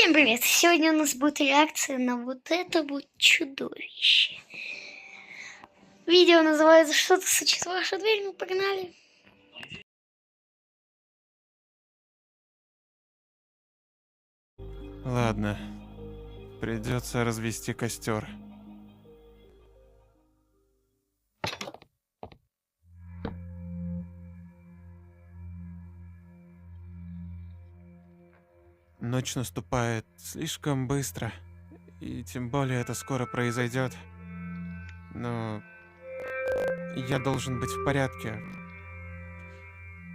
Всем привет! Сегодня у нас будет реакция на вот это вот чудовище. Видео называется «Что-то стучит в вашу дверь». Ну, погнали! Ладно, придется развести костер. Ночь наступает слишком быстро, и тем более это скоро произойдет. Но я должен быть в порядке.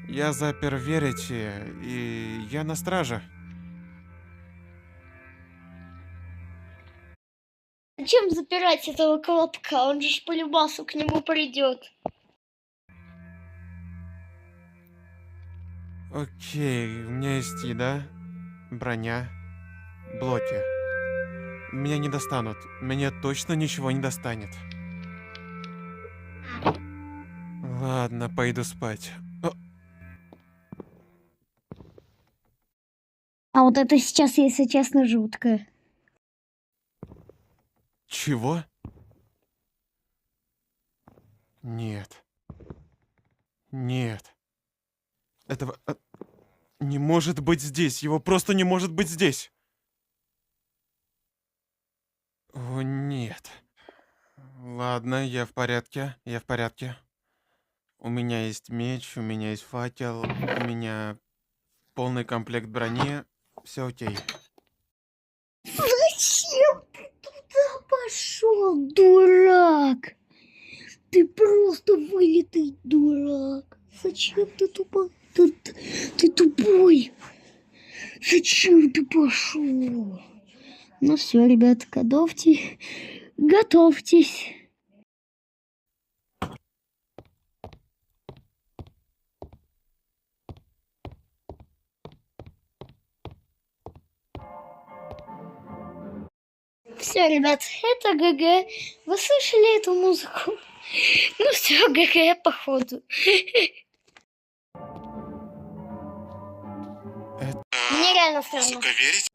Я запер Верити, и я на страже. Зачем запирать этого колобка? Он же по любасу к нему придет. Окей, у меня есть еда, броня, блоки. Меня не достанут. Меня точно ничего не достанет. Ладно, пойду спать. А вот это сейчас, если честно, жутко. Чего? Нет. Нет. Этого не может быть здесь. Его просто не может быть здесь. О, нет. Ладно, я в порядке. Я в порядке. У меня есть меч, у меня есть факел, у меня полный комплект брони. Все окей. Зачем ты туда пошел, дурак? Ты просто вылитый дурак. Зачем ты тупо? Ты тупой. Зачем ты пошел? Ну все, ребят, готовьтесь. Все, ребят, это ГГ. Вы слышали эту музыку? Ну все, ГГ, походу. Мне реально странно. Сука, верить?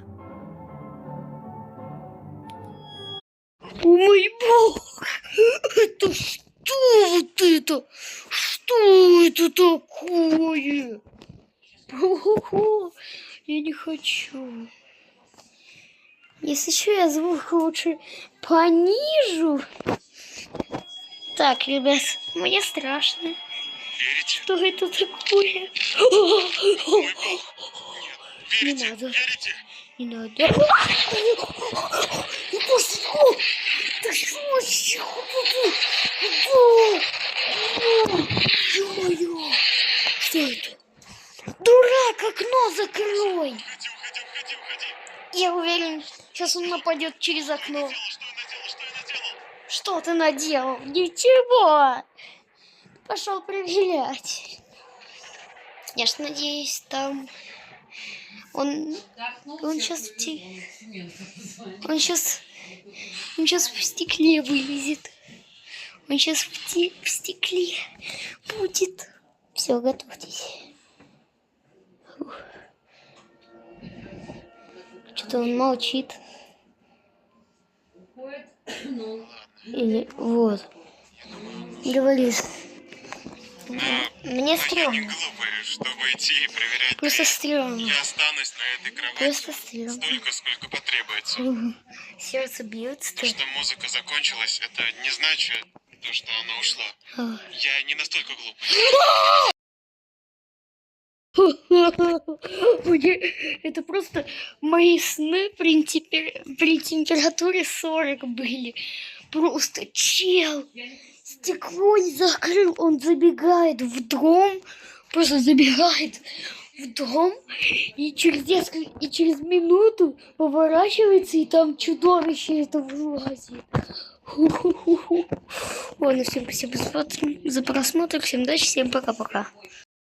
О мой бог! Это что вот это? Что это такое? Ого, я не хочу. Если что, я звук лучше понижу. Так, ребят, мне страшно. Верите? Что это такое? Не надо. Верите? Не надо. Ты что? Ё-моё! Что это? Дурак, окно закрой! Уходи. Я уверен, сейчас он нападет через окно. Что ты наделал? Ничего. Пошел проверять. Я ж надеюсь, там он сейчас он сейчас в стекле вылезет. Он сейчас в стекле будет. Все, готовьтесь. Что-то он молчит. Или вот. Говорит. Мне стрёмно. Глупые, чтобы идти и проверять. Просто стрёмно. Я останусь на этой кровати Просто стрёмно. столько, сколько потребуется. Сердце бьется. То, что музыка закончилась, это не значит, то, что она ушла. Я не настолько глупый. Это просто мои сны при температуре 40 были. Просто чел стекло не закрыл, он забегает в дом, просто забегает в дом и через минуту поворачивается, и там чудовище это вылазит. Ладно, всем спасибо за просмотр, всем удачи, всем пока-пока.